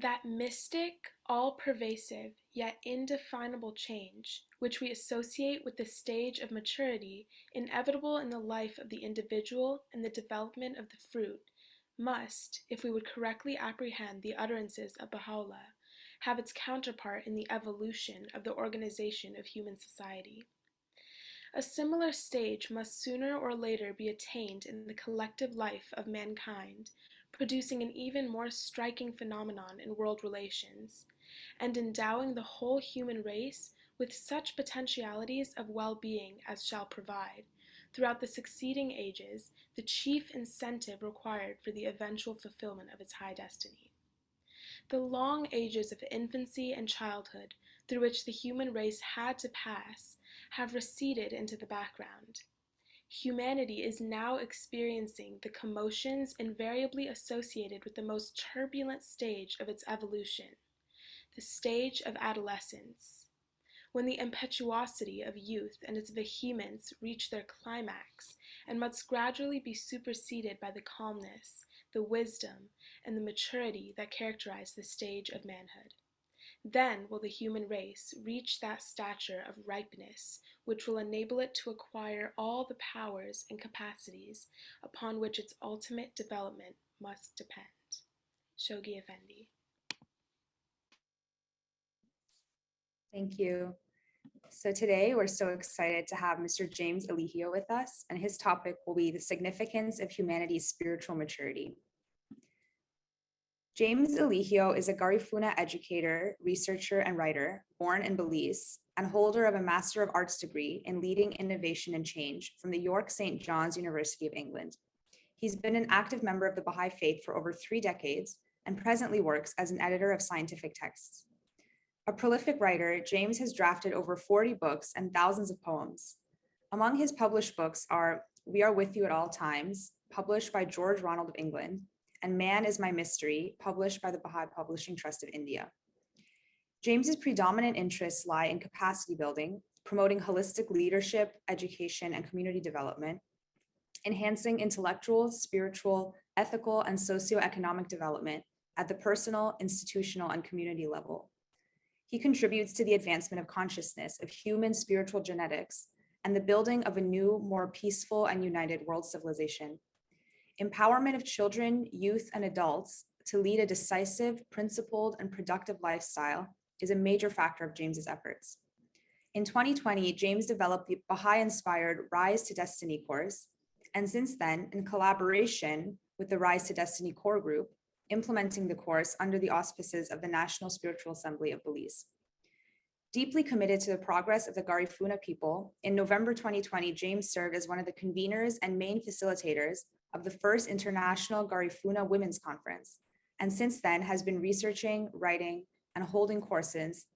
That mystic, all-pervasive, yet indefinable change, which we associate with the stage of maturity inevitable in the life of the individual and the development of the fruit, must, if we would correctly apprehend the utterances of Baha'u'llah, have its counterpart in the evolution of the organization of human society. A similar stage must sooner or later be attained in the collective life of mankind, producing an even more striking phenomenon in world relations, and endowing the whole human race with such potentialities of well-being as shall provide, throughout the succeeding ages, the chief incentive required for the eventual fulfillment of its high destiny. The long ages of infancy and childhood through which the human race had to pass have receded into the background. Humanity is now experiencing the commotions invariably associated with the most turbulent stage of its evolution, the stage of adolescence. When the impetuosity of youth and its vehemence reach their climax, and must gradually be superseded by the calmness, the wisdom, and the maturity that characterize the stage of manhood. Then will the human race reach that stature of ripeness which will enable it to acquire all the powers and capacities upon which its ultimate development must depend. Shoghi Effendi. Thank you. So today we're so excited to have Mr. James Elijio with us, and his topic will be the significance of humanity's spiritual maturity. James Elijio is a Garifuna educator, researcher, and writer born in Belize and holder of a Master of Arts degree in Leading Innovation and Change from the York St. John's University of England. He's been an active member of the Baha'i Faith for over 3 decades and presently works as an editor of scientific texts. A prolific writer, James has drafted over 40 books and thousands of poems. Among his published books are We Are With You at All Times, published by George Ronald of England, and Man is My Mystery, published by the Baha'i Publishing Trust of India. James's predominant interests lie in capacity building, promoting holistic leadership, education, and community development, enhancing intellectual, spiritual, ethical, and socio-economic development at the personal, institutional, and community level. He contributes to the advancement of consciousness of human spiritual genetics and the building of a new, more peaceful and united world civilization. Empowerment of children, youth, and adults to lead a decisive, principled, and productive lifestyle is a major factor of James's efforts. In 2020, James developed the Baha'i-inspired Rise to Destiny course, and since then, in collaboration with the Rise to Destiny core group, implementing the course under the auspices of the National Spiritual Assembly of Belize. Deeply committed to the progress of the Garifuna people, in November 2020, James served as one of the conveners and main facilitators of the first International Garifuna Women's Conference, and since then has been researching, writing, and holding courses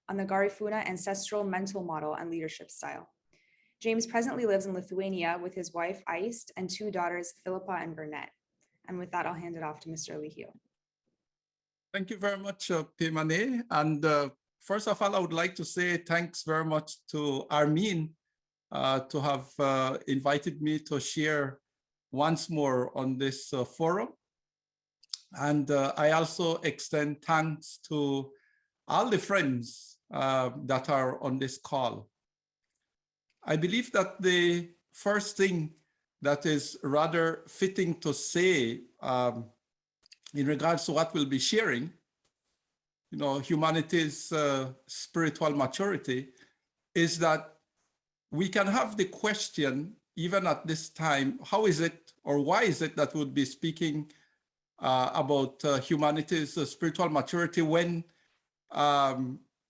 on the Garifuna ancestral mental model and leadership style. James presently lives in Lithuania with his wife, Aist, and 2 daughters, Philippa and Burnett. And with that, I'll hand it off to Mr. Elijio. Thank you very much, Pimane. And first of all, I would like to say thanks very much to Armin to have invited me to share once more on this forum. And I also extend thanks to all the friends that are on this call. I believe that the first thing that is rather fitting to say in regards to what we'll be sharing, humanity's spiritual maturity, is that we can have the question, even at this time, how is it or why is it that we'll be speaking about humanity's spiritual maturity when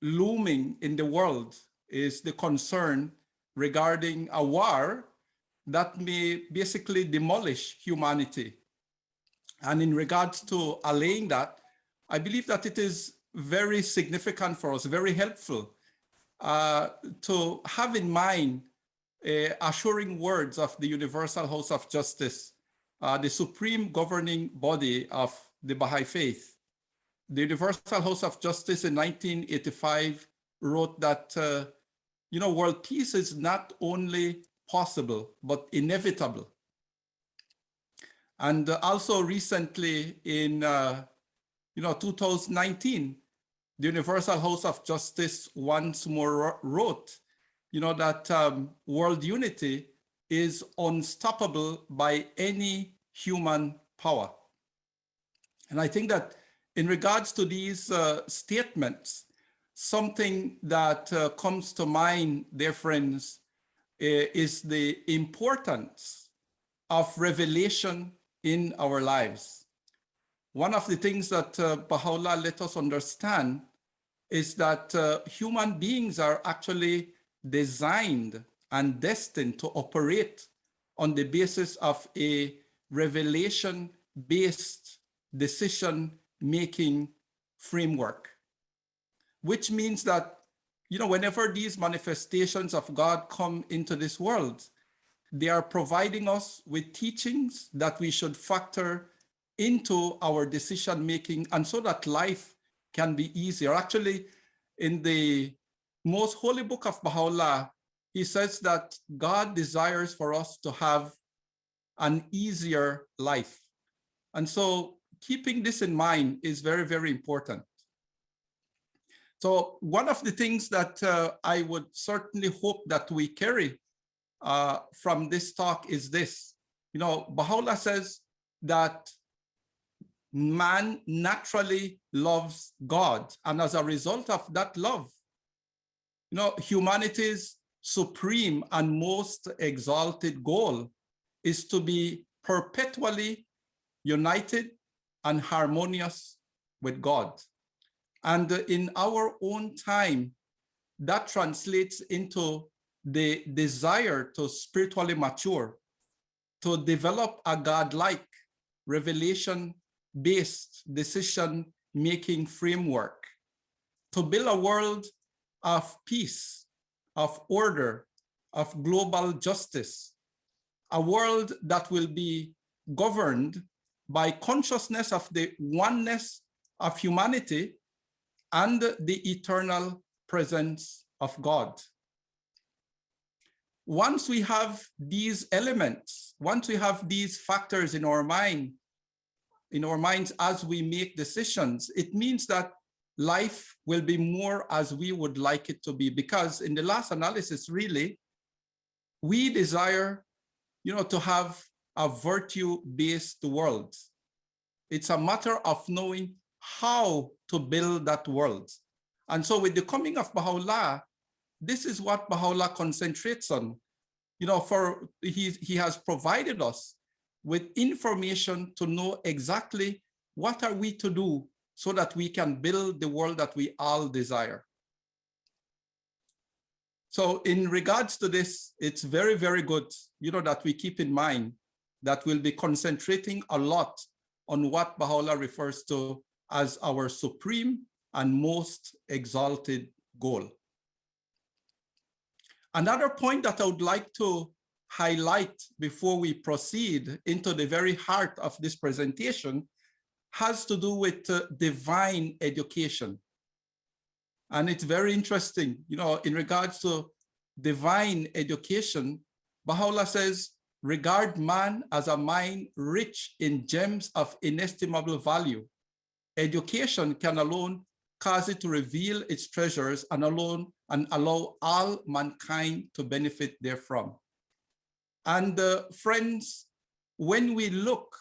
looming in the world is the concern regarding a war that may basically demolish humanity. And in regards to allaying that, I believe that it is very significant for us, very helpful to have in mind assuring words of the Universal House of Justice, the supreme governing body of the Baha'i Faith. The Universal House of Justice in 1985 wrote that, world peace is not only possible, but inevitable. And also recently in 2019, the Universal House of Justice once more wrote, that world unity is unstoppable by any human power. And I think that in regards to these statements, something that comes to mind, dear friends, is the importance of revelation in our lives. One of the things that Baha'u'llah let us understand is that human beings are actually designed and destined to operate on the basis of a revelation-based decision-making framework, which means that, whenever these manifestations of God come into this world, they are providing us with teachings that we should factor into our decision-making, and so that life can be easier. Actually, in the most holy book of Baha'u'llah, he says that God desires for us to have an easier life. And so keeping this in mind is very, very important. So one of the things that I would certainly hope that we carry from this talk is this. Baha'u'llah says that man naturally loves God, and as a result of that love, humanity's supreme and most exalted goal is to be perpetually united and harmonious with God. And in our own time, that translates into the desire to spiritually mature, to develop a godlike, revelation-based decision-making framework, to build a world of peace, of order, of global justice, a world that will be governed by consciousness of the oneness of humanity and the eternal presence of God. Once we have these elements, once we have these factors in our minds as we make decisions, it means that life will be more as we would like it to be. Because in the last analysis, really, we desire, to have a virtue-based world. It's a matter of knowing how to build that world. And so with the coming of Baha'u'llah, this is what Baha'u'llah concentrates on. For he has provided us with information to know exactly what are we to do so that we can build the world that we all desire. So in regards to this, it's very, very good, that we keep in mind that we'll be concentrating a lot on what Baha'u'llah refers to as our supreme and most exalted goal. Another point that I would like to highlight before we proceed into the very heart of this presentation has to do with divine education. And it's very interesting, in regards to divine education, Baha'u'llah says, regard man as a mind rich in gems of inestimable value. Education can alone cause it to reveal its treasures and allow all mankind to benefit therefrom. And friends, when we look,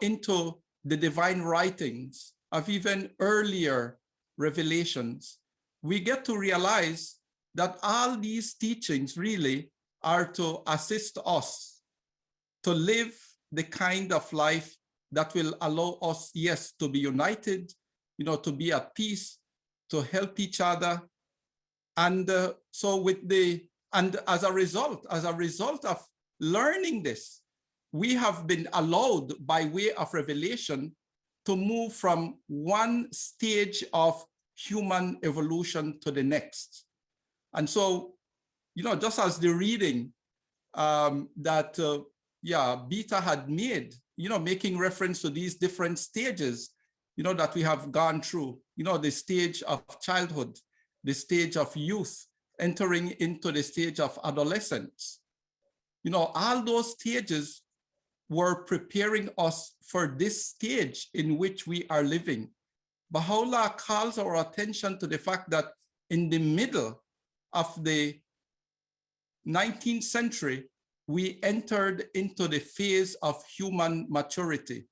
into the divine writings of even earlier revelations, we get to realize that all these teachings really are to assist us to live the kind of life that will allow us, yes, to be united, to be at peace, to help each other. And and as a result of learning this, we have been allowed by way of revelation to move from one stage of human evolution to the next. And so, just as the reading that Beta had made, making reference to these different stages, that we have gone through, the stage of childhood, the stage of youth, entering into the stage of adolescence. All those stages were preparing us for this stage in which we are living, Baha'u'llah calls our attention to the fact that in the middle of the 19th century, we entered into the phase of human maturity.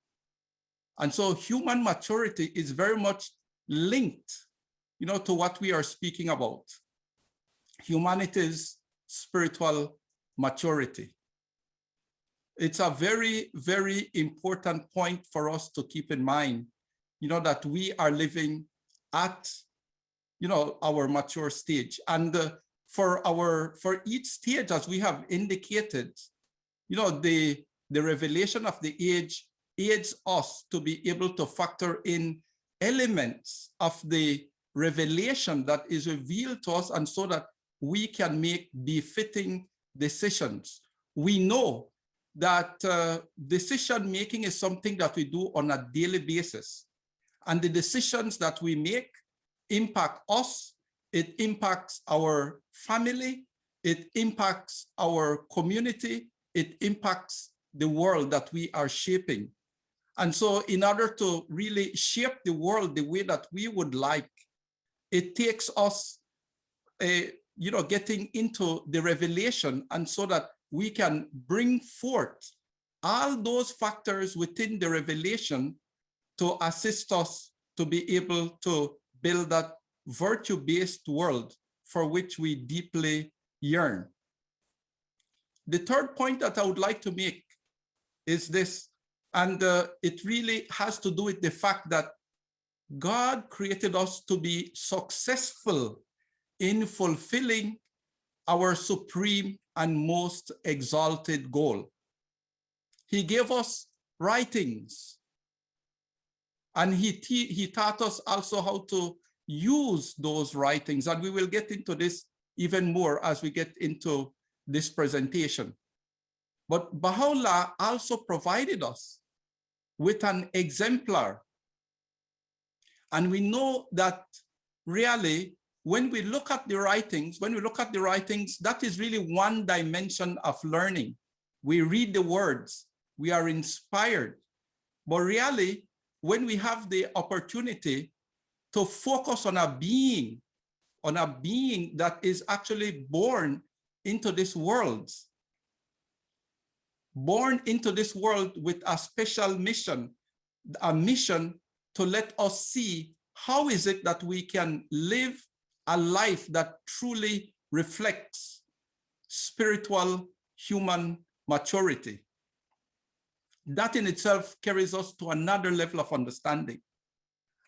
And so human maturity is very much linked, to what we are speaking about, humanity's spiritual maturity. It's a very, very important point for us to keep in mind, that we are living at, our mature stage. And for each stage, as we have indicated, the revelation of the age aids us to be able to factor in elements of the revelation that is revealed to us, and so that we can make befitting decisions. We know that decision making is something that we do on a daily basis, and the decisions that we make impact us. It impacts our family, it impacts our community, it impacts the world that we are shaping. And so in order to really shape the world the way that we would like, it takes us, getting into the revelation, and so that we can bring forth all those factors within the revelation to assist us to be able to build that virtue-based world for which we deeply yearn. The third point that I would like to make is this, and it really has to do with the fact that God created us to be successful in fulfilling our supreme and most exalted goal. He gave us writings, and he taught us also how to use those writings, and we will get into this even more as we get into this presentation. But Baha'u'llah also provided us with an exemplar, and we know that really when we look at the writings, that is really one dimension of learning. We read the words, we are inspired, but really when we have the opportunity to focus on a being that is actually born into this world with a special mission, a mission to let us see how is it that we can live a life that truly reflects spiritual human maturity. That in itself carries us to another level of understanding.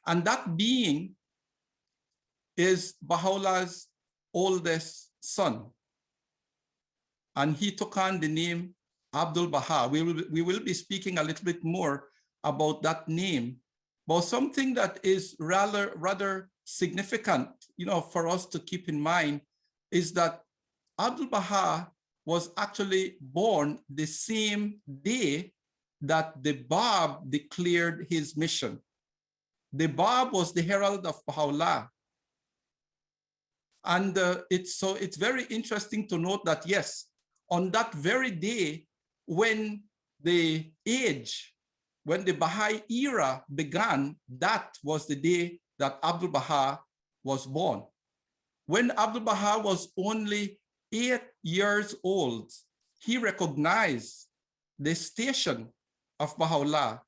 And that being is Baha'u'llah's oldest son. And he took on the name Abdul Baha. We will be speaking a little bit more about that name, but something that is rather significant, for us to keep in mind is that Abdul Baha was actually born the same day that the Bab declared his mission. The Bab was the herald of Baha'u'llah. And it's very interesting to note that, yes, on that very day when the Baha'i era began, that was the day that Abdul Baha was born. When Abdul Baha was only 8 years old, he recognized the station of Baha'u'llah.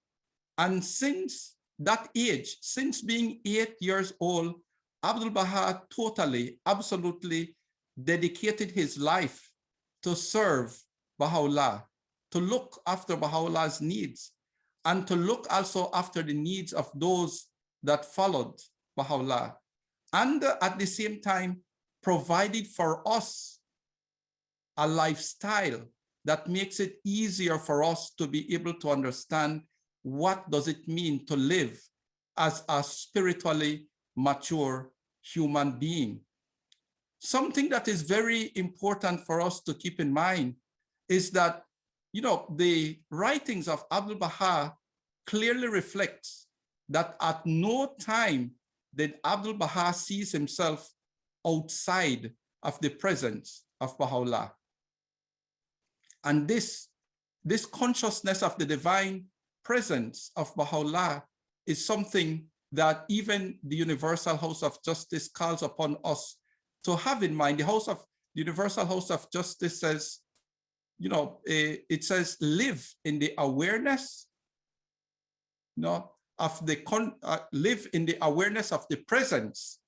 And since that age, since being 8 years old, Abdul Baha totally, absolutely dedicated his life to serve Baha'u'llah, to look after Baha'u'llah's needs, and to look also after the needs of those that followed Baha'u'llah. And at the same time, provided for us a lifestyle that makes it easier for us to be able to understand what does it mean to live as a spiritually mature human being. Something that is very important for us to keep in mind is that, the writings of Abdul Baha clearly reflects that at no time did Abdul Baha sees himself outside of the presence of Baha'u'llah. And this consciousness of the divine presence of Baha'u'llah is something that even the Universal House of Justice calls upon us to have in mind. The Universal House of Justice says, it says, live in the awareness, live in the awareness of the presence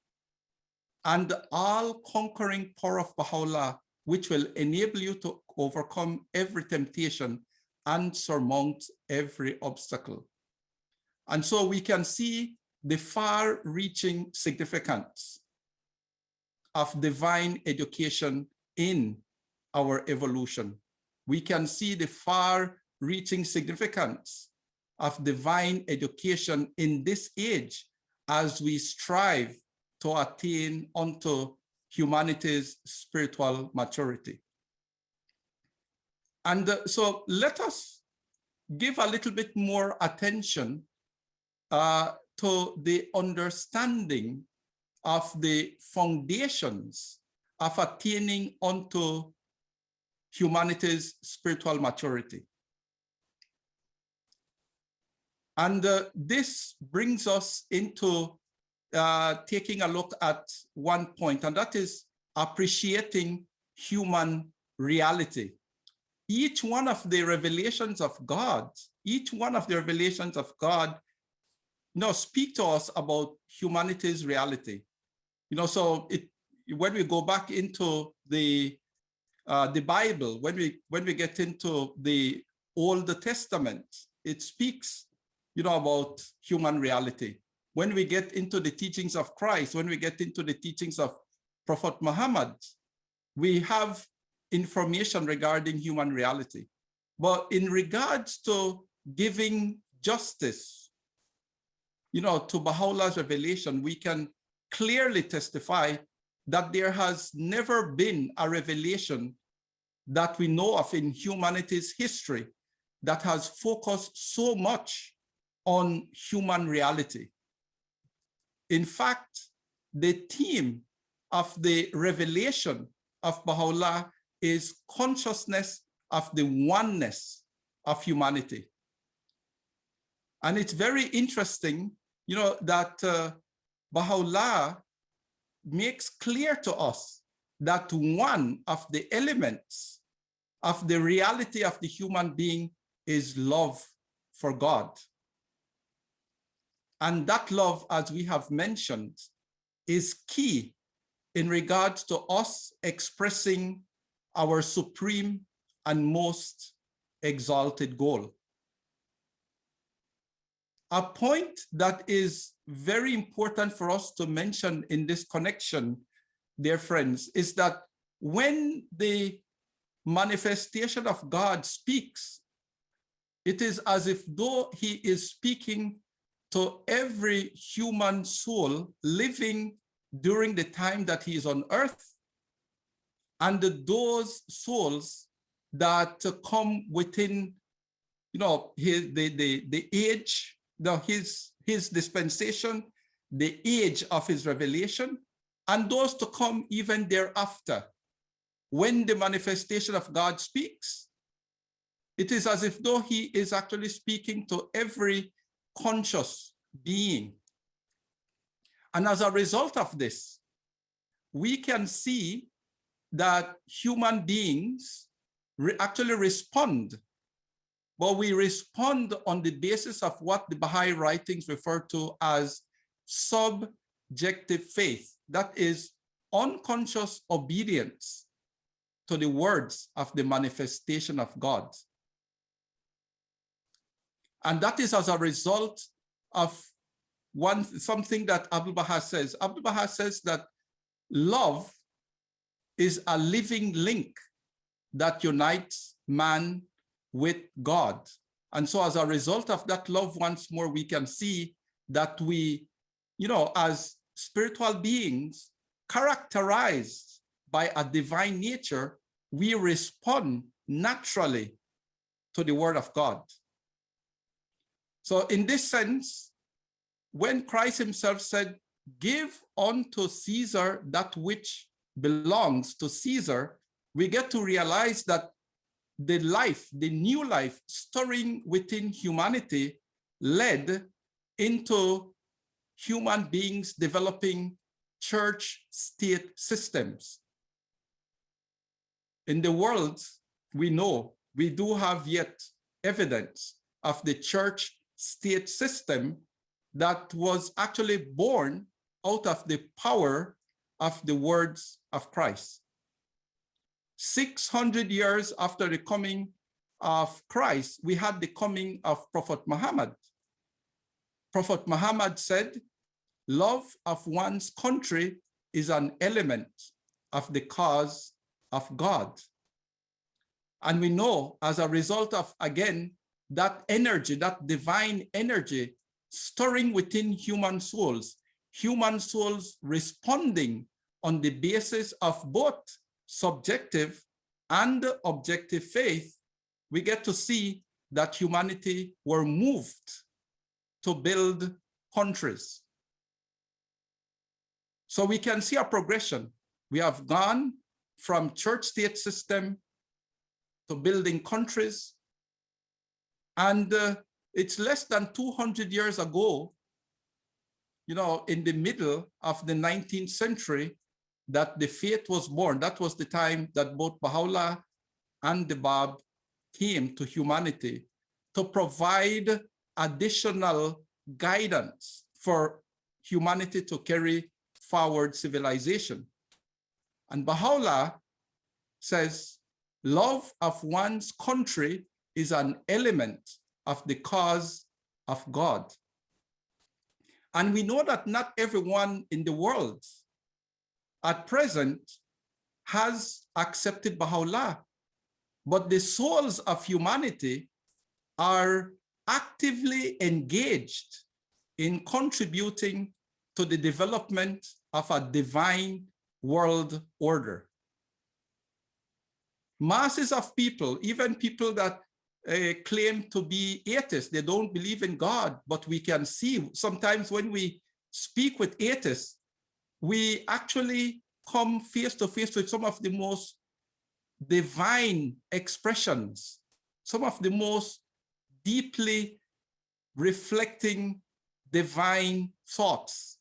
and the all-conquering power of Baha'u'llah, which will enable you to overcome every temptation and surmount every obstacle. And so we can see the far-reaching significance of divine education in our evolution. We can see the far-reaching significance of divine education in this age as we strive to attain unto humanity's spiritual maturity. And so let us give a little bit more attention to the understanding of the foundations of attaining unto humanity's spiritual maturity. And this brings us into taking a look at one point, and that is appreciating human reality. Each one of the revelations of God, speak to us about humanity's reality. So when we go back into the Bible, when we get into the Old Testament, it speaks, about human reality. When we get into the teachings of Christ, when we get into the teachings of Prophet Muhammad, we have information regarding human reality. But in regards to giving justice, to Baha'u'llah's revelation, we can clearly testify that there has never been a revelation that we know of in humanity's history that has focused so much on human reality. In fact, the theme of the revelation of Baha'u'llah is consciousness of the oneness of humanity. And it's very interesting, that Baha'u'llah makes clear to us that one of the elements of the reality of the human being is love for God. And that love, as we have mentioned, is key in regards to us expressing our supreme and most exalted goal. A point that is very important for us to mention in this connection, dear friends, is that when the manifestation of God speaks, it is as if though he is speaking to every human soul living during the time that he is on earth, and those souls that come within, the age, his dispensation, the age of his revelation, and those to come even thereafter. When the manifestation of God speaks, it is as if though he is actually speaking to every conscious being. And as a result of this, we can see that human beings actually respond, but we respond on the basis of what the Baha'i writings refer to as subjective faith. That is unconscious obedience to the words of the manifestation of God. And that is as a result of something that Abdul Baha says. Abdul Baha says that love is a living link that unites man with God. And so as a result of that love, once more, we can see that we, as spiritual beings characterized by a divine nature, we respond naturally to the word of God. So in this sense, when Christ himself said, "Give unto Caesar that which belongs to Caesar," we get to realize that the new life stirring within humanity led into human beings developing church-state systems. In the world, we know we do have yet evidence of the church-state system that was actually born out of the power of the words of Christ. 600 years after the coming of Christ, we had the coming of Prophet Muhammad. Prophet Muhammad said, love of one's country is an element of the cause of God. And we know as a result of, again, that energy, that divine energy stirring within human souls responding on the basis of both subjective and objective faith, we get to see that humanity were moved to build countries. So we can see a progression. We have gone from church-state system to building countries. And it's less than 200 years ago, you know, in the middle of the 19th century, that the faith was born. That was the time that both Baha'u'llah and the Bab came to humanity to provide additional guidance for humanity to carry forward civilization. And Baha'u'llah says, love of one's country is an element of the cause of God. And we know that not everyone in the world at present has accepted Baha'u'llah, but the souls of humanity are actively engaged in contributing to the development of a divine world order. Masses of people, even people that claim to be atheists, they don't believe in God, but we can see sometimes when we speak with atheists, we actually come face to face with some of the most divine expressions, some of the most deeply reflecting divine thoughts.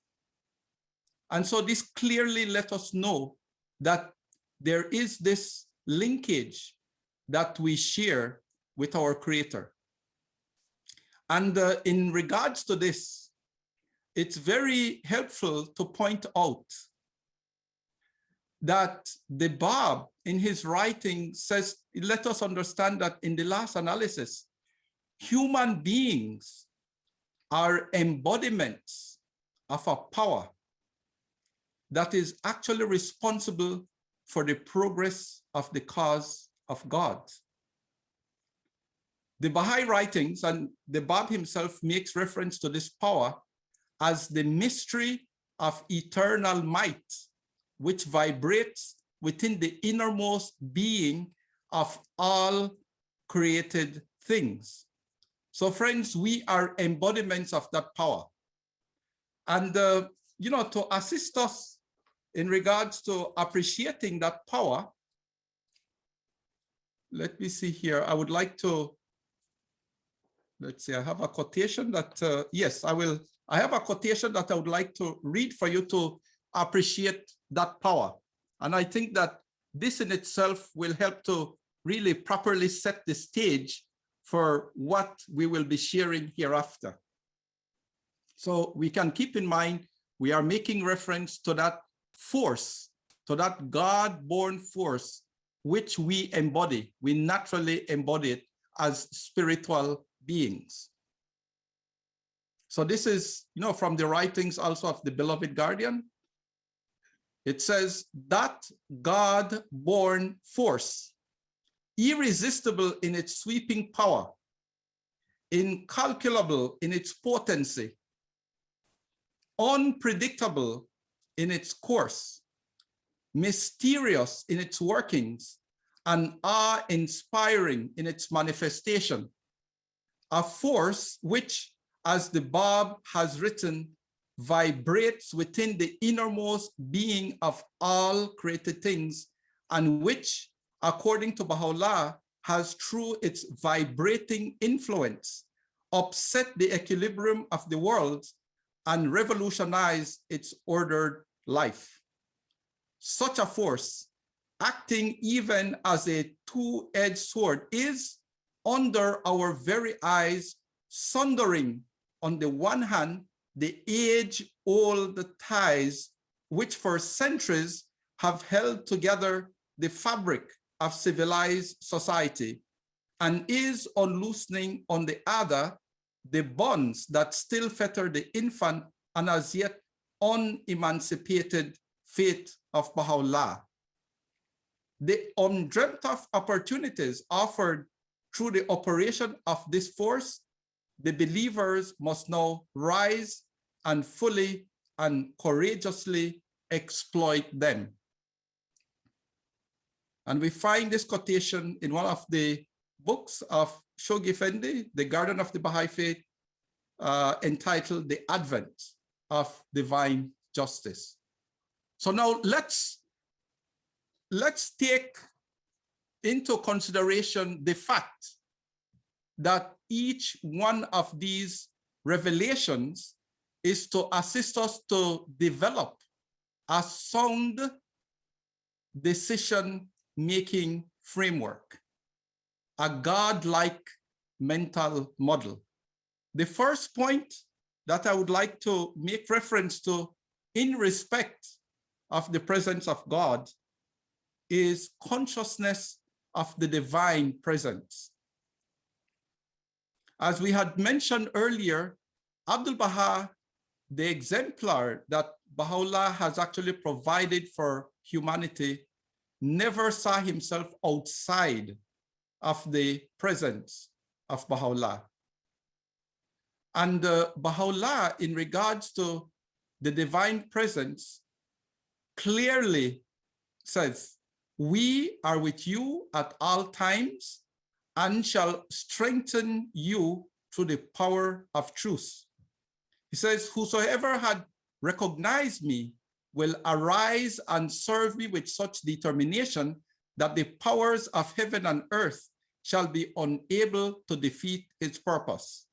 And so this clearly let us know that there is this linkage that we share with our Creator. And in regards to this, it's very helpful to point out that the Bab in his writing says, let us understand that in the last analysis, human beings are embodiments of a power that is actually responsible for the progress of the cause of God. The Baha'i writings and the Bab himself makes reference to this power as the mystery of eternal might, which vibrates within the innermost being of all created things. So friends, we are embodiments of that power. And, you know, to assist us in regards to appreciating that power, let me see here. I would like to, let's see, I have a quotation that, yes, I have a quotation that I would like to read for you to appreciate that power. And I think that this in itself will help to really properly set the stage for what we will be sharing hereafter. So we can keep in mind, we are making reference to that force, to that God-born force, which we embody. We naturally embody it as spiritual beings. So this is, you know, from the writings also of the beloved guardian. It says that God-born force, irresistible in its sweeping power, incalculable in its potency, unpredictable in its course, mysterious in its workings, and awe-inspiring in its manifestation, a force which, as the Bab has written, vibrates within the innermost being of all created things, and which, according to Baha'u'llah, has through its vibrating influence upset the equilibrium of the world and revolutionize its ordered life. Such a force, acting even as a two-edged sword, is under our very eyes, sundering on the one hand the age-old ties which for centuries have held together the fabric of civilized society, and is unloosening on the other the bonds that still fetter the infant and as yet unemancipated faith of Baha'u'llah. The undreamt of opportunities offered through the operation of this force, the believers must now rise and fully and courageously exploit them. And we find this quotation in one of the books of Shoghi Effendi, The Garden of the Baha'i Faith, entitled The Advent of Divine Justice. So now let's take into consideration the fact that each one of these revelations is to assist us to develop a sound decision-making framework, a God-like mental model. The first point that I would like to make reference to in respect of the presence of God is consciousness of the divine presence. As we had mentioned earlier, Abdul Baha, the exemplar that Baha'u'llah has actually provided for humanity, never saw himself outside of the presence of Baha'u'llah. And Baha'u'llah, in regards to the divine presence, clearly says, "We are with you at all times and shall strengthen you through the power of truth." He says, "Whosoever had recognized me will arise and serve me with such determination that the powers of heaven and earth shall be unable to defeat his purpose."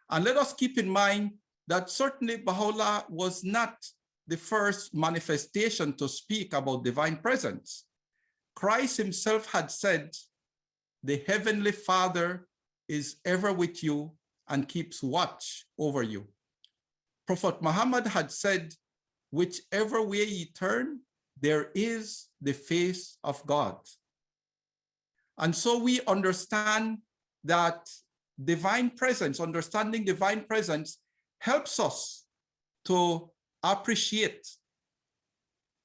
And let us keep in mind that certainly Baha'u'llah was not the first manifestation to speak about divine presence. Christ himself had said, "The heavenly Father is ever with you and keeps watch over you." Prophet Muhammad had said, "Whichever way ye turn, there is the face of God." And so we understand that divine presence, understanding divine presence, helps us to appreciate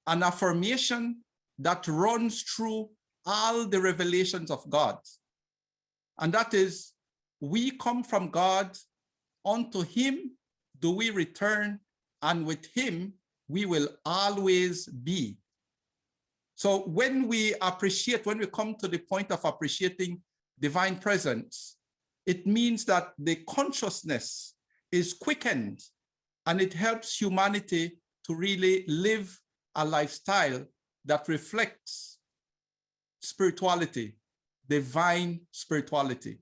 an affirmation that runs through all the revelations of God. And that is, we come from God, unto him do we return, and with him we will always be. So when we come to the point of appreciating divine presence, it means that the consciousness is quickened and it helps humanity to really live a lifestyle that reflects spirituality, divine spirituality.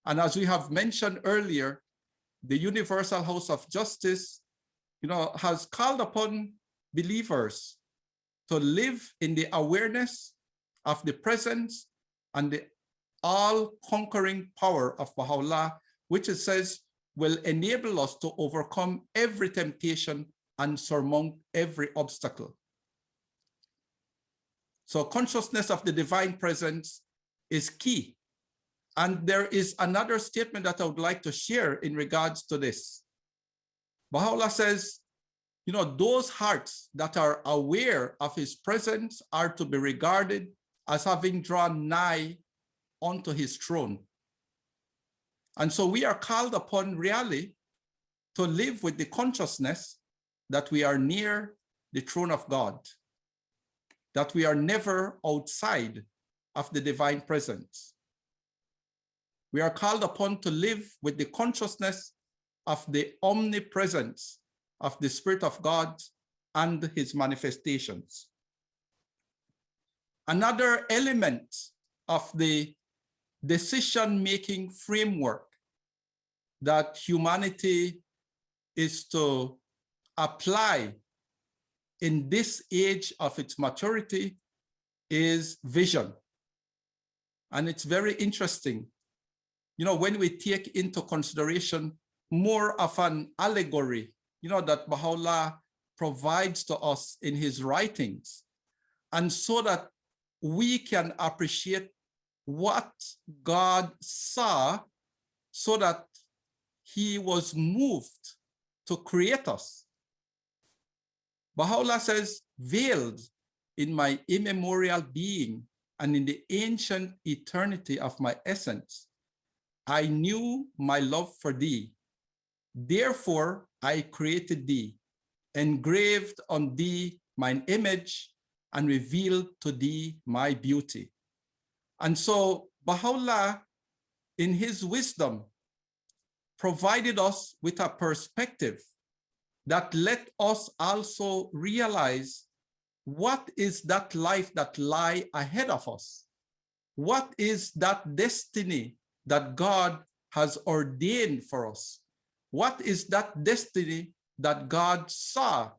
And as we have mentioned earlier, the Universal House of Justice, has called upon believers to live in the awareness of the presence and the all-conquering power of Baha'u'llah, which it says will enable us to overcome every temptation and surmount every obstacle. So consciousness of the divine presence is key. And there is another statement that I would like to share in regards to this. Baha'u'llah says, those hearts that are aware of his presence are to be regarded as having drawn nigh unto his throne. And so we are called upon really to live with the consciousness that we are near the throne of God, that we are never outside of the divine presence. We are called upon to live with the consciousness of the omnipresence of the Spirit of God and his manifestations. Another element of the decision-making framework that humanity is to apply in this age of its maturity is vision. And it's very interesting, when we take into consideration more of an allegory, that Baha'u'llah provides to us in his writings, and so that we can appreciate what God saw, so that he was moved to create us. Baha'u'llah says, veiled in my immemorial being and in the ancient eternity of my essence, I knew my love for thee. Therefore, I created thee, engraved on thee mine image, and revealed to thee my beauty. And so Baha'u'llah, in his wisdom, provided us with a perspective that let us also realize what is that life that lie ahead of us? What is that destiny that God has ordained for us? What is that destiny that God saw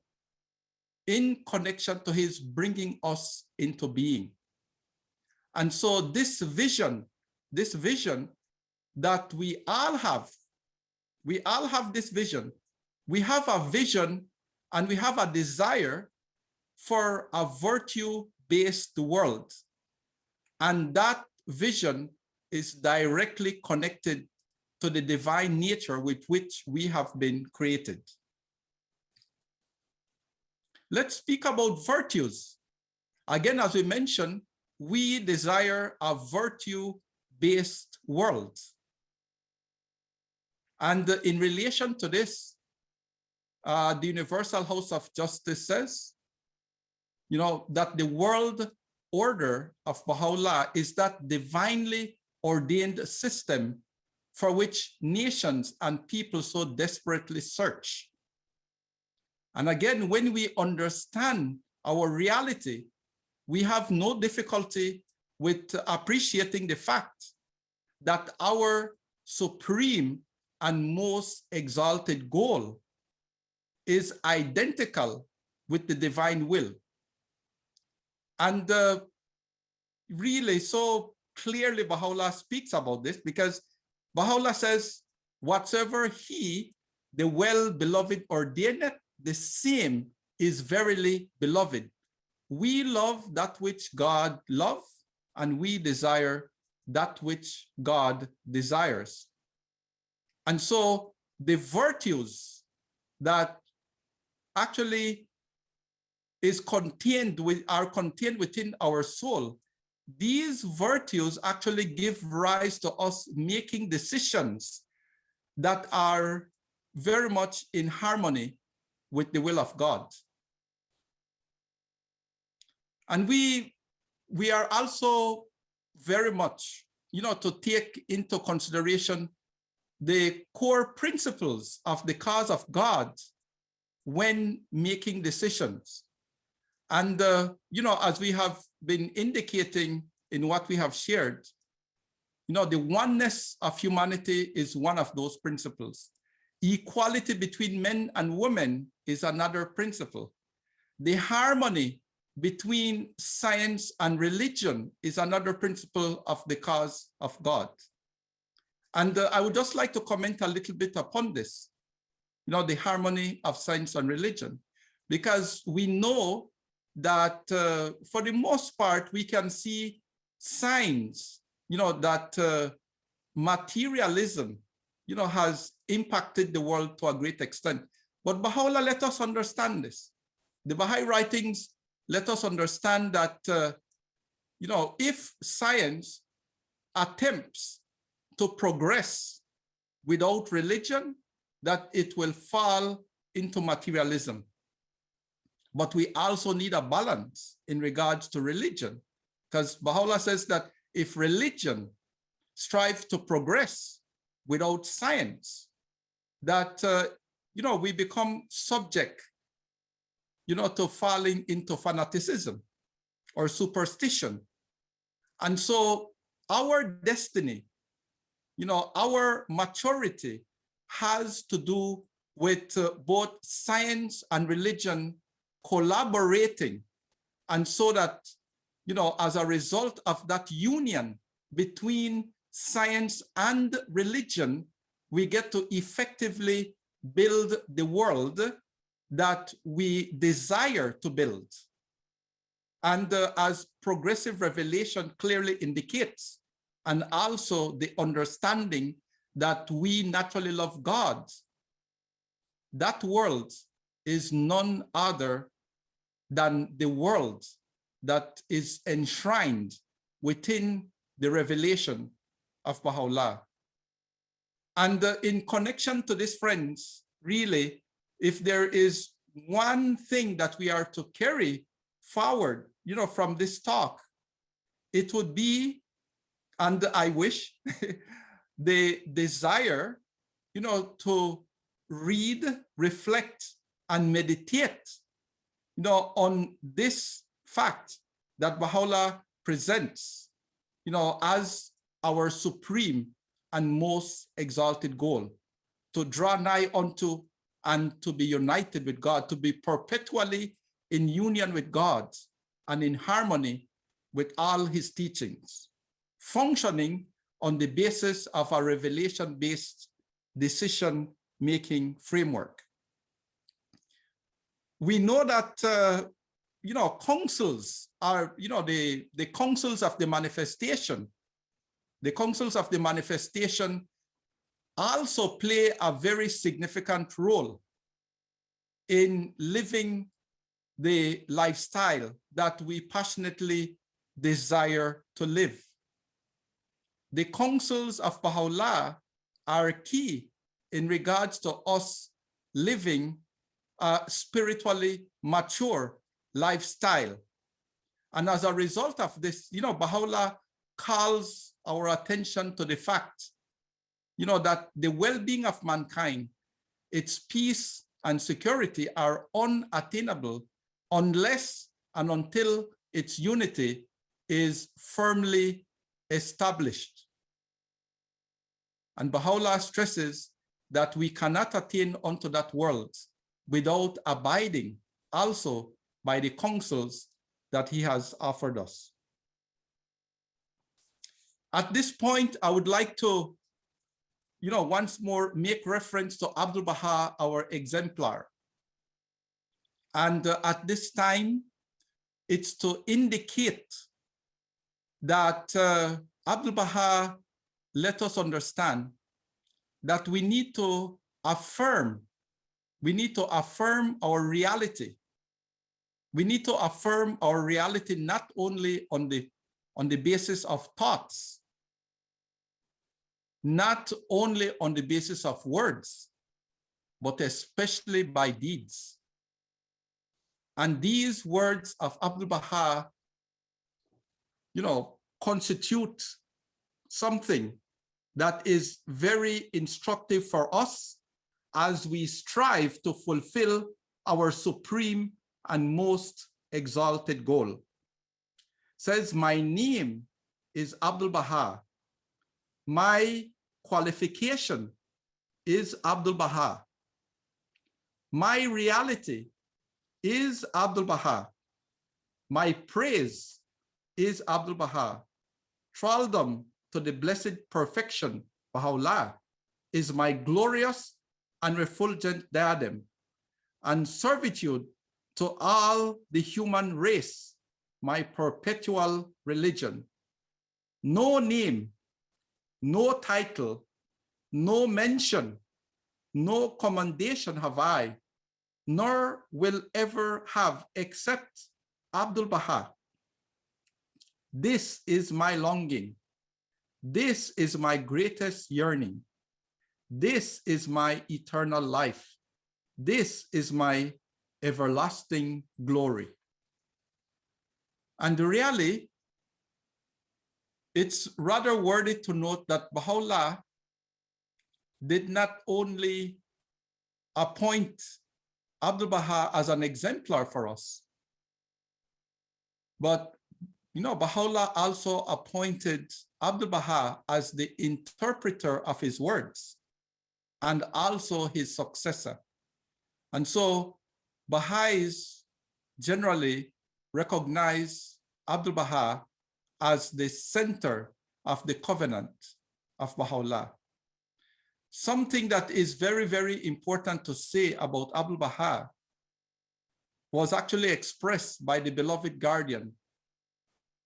in connection to his bringing us into being? And so this vision that we all have this vision. We have a vision and we have a desire for a virtue-based world. And that vision is directly connected to the divine nature with which we have been created. Let's speak about virtues. Again, as we mentioned, we desire a virtue-based world. And in relation to this, the Universal House of Justice says, that the world order of Baha'u'llah is that divinely ordained system for which nations and people so desperately search. And again, when we understand our reality, we have no difficulty with appreciating the fact that our supreme and most exalted goal is identical with the divine will. And really, so clearly Baha'u'llah speaks about this, because Baha'u'llah says, whatsoever he, the well-beloved, ordaineth, the same is verily beloved. We love that which God loves, and we desire that which God desires. And so the virtues that actually are contained within our soul, these virtues actually give rise to us making decisions that are very much in harmony with the will of God. And we are also very much, to take into consideration the core principles of the cause of God when making decisions. And, as we have been indicating in what we have shared, the oneness of humanity is one of those principles. Equality between men and women is another principle. The harmony between science and religion is another principle of the cause of God. And I would just like to comment a little bit upon this, the harmony of science and religion, because we know that for the most part, we can see signs, that materialism, has impacted the world to a great extent. But Baha'u'llah let us understand this. The Baha'i writings let us understand that, if science attempts to progress without religion, that it will fall into materialism. But we also need a balance in regards to religion, because Baha'u'llah says that if religion strives to progress without science, that, we become subject, to falling into fanaticism or superstition. And so our destiny, our maturity has to do with both science and religion collaborating. And so that, as a result of that union between science and religion, we get to effectively build the world that we desire to build. And as progressive revelation clearly indicates, and also the understanding that we naturally love God, that world is none other than the world that is enshrined within the revelation of Baha'u'llah. And in connection to this, friends, really, if there is one thing that we are to carry forward, from this talk, it would be, and I wish, the desire, to read, reflect, and meditate, on this fact that Baha'u'llah presents, as our supreme and most exalted goal, to draw nigh unto and to be united with God, to be perpetually in union with God and in harmony with all his teachings, functioning on the basis of a revelation-based decision-making framework. We know that, councils are, the councils of the manifestation. The councils of the manifestation also play a very significant role in living the lifestyle that we passionately desire to live. The counsels of Baha'u'llah are key in regards to us living a spiritually mature lifestyle. And as a result of this, Baha'u'llah calls our attention to the fact, that the well-being of mankind, its peace and security are unattainable unless and until its unity is firmly established. And Baha'u'llah stresses that we cannot attain unto that world without abiding also by the counsels that he has offered us. At this point, I would like to, once more make reference to Abdul Baha, our exemplar. And at this time, it's to indicate that Abdul Baha let us understand that we need to affirm our reality. We need to affirm our reality not only on the basis of thoughts, not only on the basis of words, but especially by deeds. And these words of Abdul Baha, constitute something that is very instructive for us as we strive to fulfill our supreme and most exalted goal. It says, my name is Abdul Baha. My qualification is Abdul Baha. My reality is Abdul Baha. My praise is Abdul Baha. Thraldom to the blessed perfection, Baha'u'llah, is my glorious and refulgent diadem, and servitude to all the human race, my perpetual religion. No name, no title, no mention, no commendation have I, nor will ever have, except Abdul Baha. This is my longing. This is my greatest yearning. This is my eternal life. This is my everlasting glory. And really, it's rather worthy to note that Baha'u'llah did not only appoint Abdul Baha as an exemplar for us, but Baha'u'llah also appointed Abdul Baha as the interpreter of his words and also his successor. And so Baha'is generally recognize Abdul Baha as the center of the covenant of Baha'u'llah. Something that is very, very important to say about Abdul Baha was actually expressed by the beloved guardian,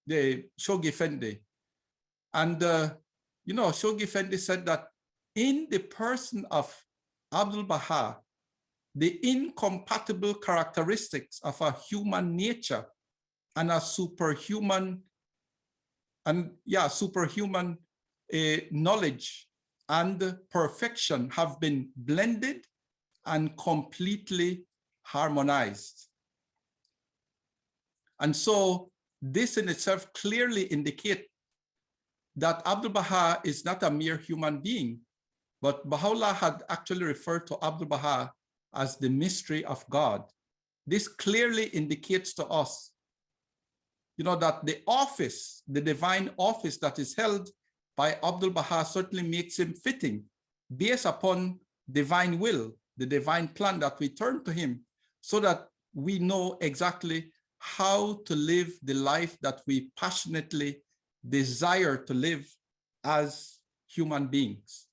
the Shoghi Effendi. And, Shoghi Effendi said that in the person of Abdul Baha, the incompatible characteristics of a human nature and a superhuman knowledge and perfection have been blended and completely harmonized. And so this in itself clearly indicates that Abdul Baha is not a mere human being, but Baha'u'llah had actually referred to Abdul Baha as the mystery of God. This clearly indicates to us, that the office, the divine office that is held by Abdul Baha certainly makes him fitting based upon divine will, the divine plan, that we turn to him so that we know exactly how to live the life that we passionately desire to live as human beings.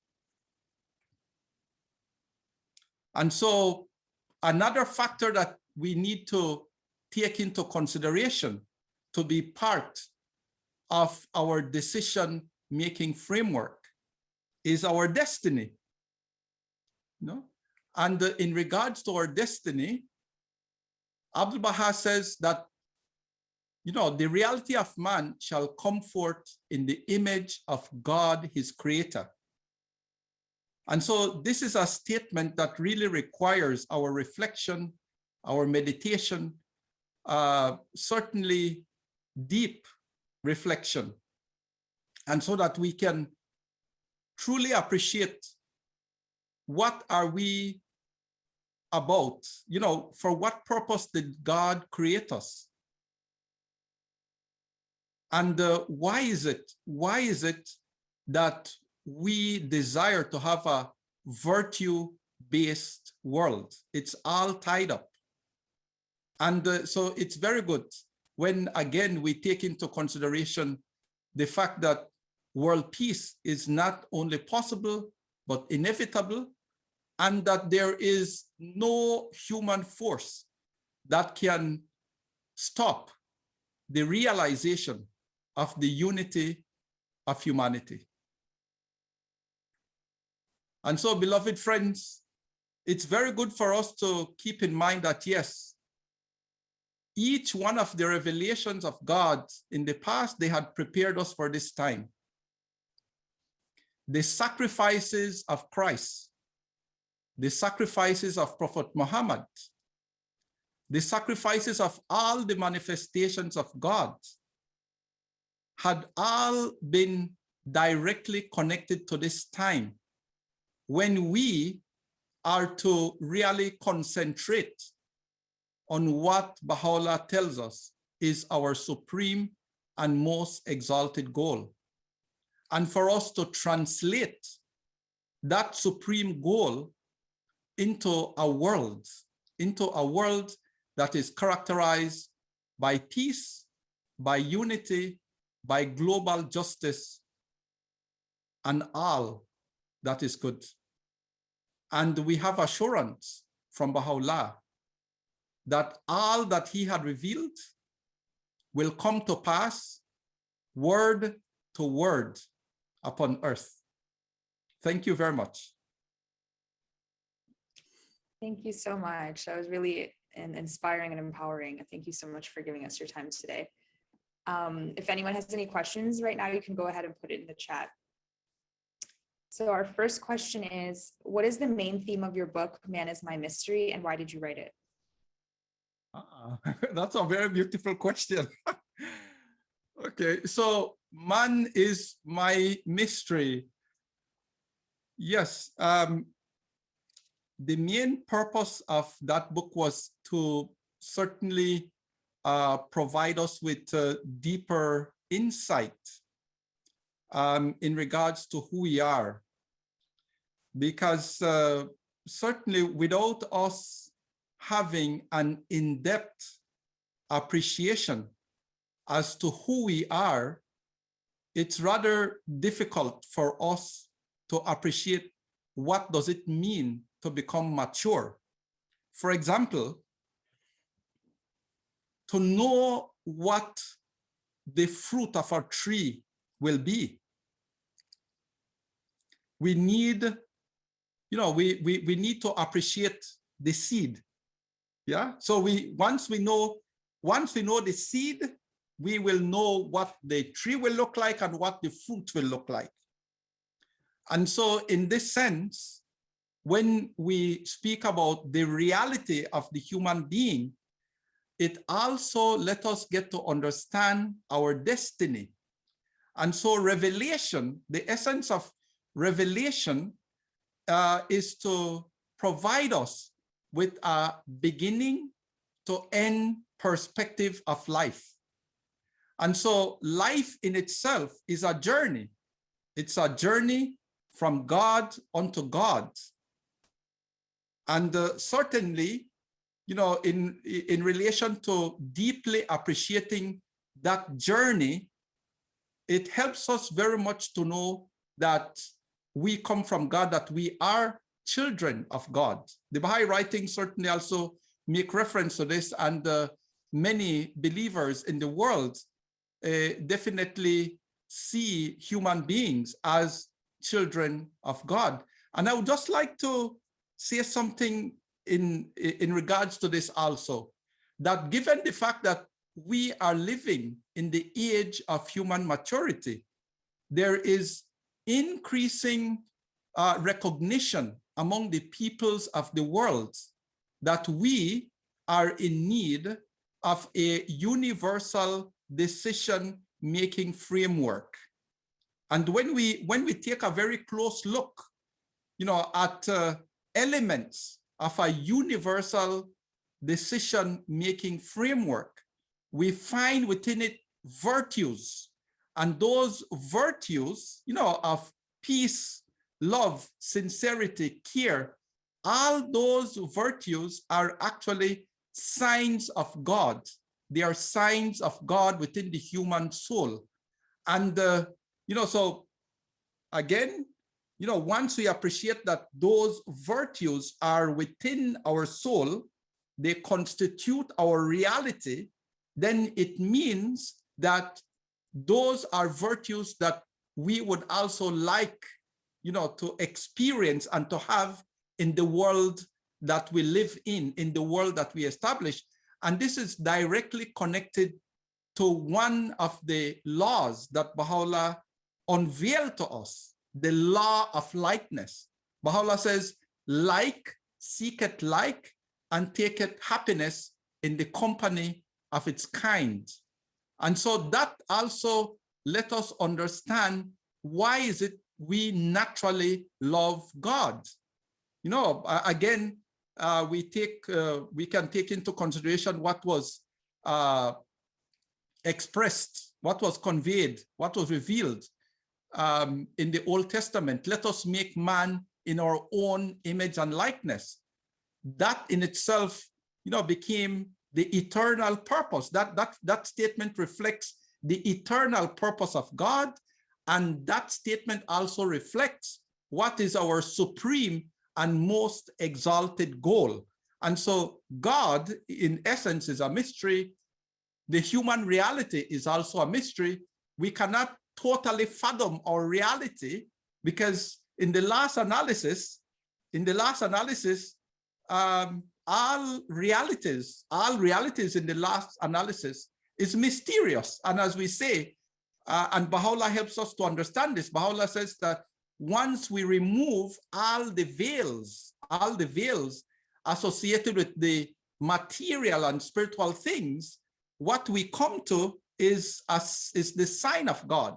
And so another factor that we need to take into consideration to be part of our decision-making framework is our destiny. And in regards to our destiny, Abdul Baha says that, the reality of man shall come forth in the image of God, his creator. And so this is a statement that really requires our reflection, our meditation, certainly deep reflection, and so that we can truly appreciate what are we about, for what purpose did God create us? And why is it that we desire to have a virtue-based world? It's all tied up. And so it's very good when, again, we take into consideration the fact that world peace is not only possible, but inevitable, and that there is no human force that can stop the realization of the unity of humanity. And so, beloved friends, it's very good for us to keep in mind that, yes, each one of the revelations of God in the past, they had prepared us for this time. The sacrifices of Christ, the sacrifices of Prophet Muhammad, the sacrifices of all the manifestations of God had all been directly connected to this time when we are to really concentrate on what Baha'u'llah tells us is our supreme and most exalted goal. And for us to translate that supreme goal into a world that is characterized by peace, by unity, by global justice, and all that is good. And we have assurance from Baha'u'llah that all that he had revealed will come to pass word to word upon earth. Thank you very much. Thank you so much. That was really inspiring and empowering. Thank you so much for giving us your time today. If anyone has any questions right now, you can go ahead and put it in the chat. So our first question is, what is the main theme of your book, Man is My Mystery, and why did you write it? That's a very beautiful question. Okay, so man is my mystery. Yes, the main purpose of that book was to certainly provide us with deeper insight in regards to who we are. Because certainly without us having an in-depth appreciation as to who we are, it's rather difficult for us to appreciate what does it mean to become mature. For example, to know what the fruit of our tree will be, we need, we need to appreciate the seed. Yeah. So once we know the seed, we will know what the tree will look like and what the fruit will look like. And so in this sense, when we speak about the reality of the human being, it also let us get to understand our destiny. And so revelation, the essence of revelation is to provide us with a beginning to end perspective of life. And so life in itself is a journey. It's a journey from God unto God. And certainly, in relation to deeply appreciating that journey, it helps us very much to know that we come from God, that we are children of God. The Baha'i writings certainly also make reference to this, and many believers in the world definitely see human beings as children of God. And I would just like to say something in regards to this also, that given the fact that we are living in the age of human maturity, there is increasing recognition among the peoples of the world that we are in need of a universal decision-making framework. And when we take a very close look, at elements of a universal decision-making framework, we find within it virtues. And those virtues, of peace, love, sincerity, care, all those virtues are actually signs of God. They are signs of God within the human soul. And, so again, once we appreciate that those virtues are within our soul, they constitute our reality, then it means that those are virtues that we would also like, to experience and to have in the world that we live in the world that we establish. And this is directly connected to one of the laws that Baha'u'llah unveiled to us, the law of likeness. Baha'u'llah says, like, seeketh like, and taketh happiness in the company of its kind. And so that also let us understand why is it we naturally love God. Again, we can take into consideration what was expressed, what was conveyed, what was revealed in the Old Testament. Let us make man in our own image and likeness. That in itself, became the eternal purpose. That statement reflects the eternal purpose of God, and that statement also reflects what is our supreme and most exalted goal. And so God, in essence, is a mystery. The human reality is also a mystery. We cannot totally fathom our reality, because in the last analysis, all realities in the last analysis is mysterious. And as we say, and Baha'u'llah helps us to understand this, Baha'u'llah says that once we remove all the veils associated with the material and spiritual things, what we come to is the sign of God.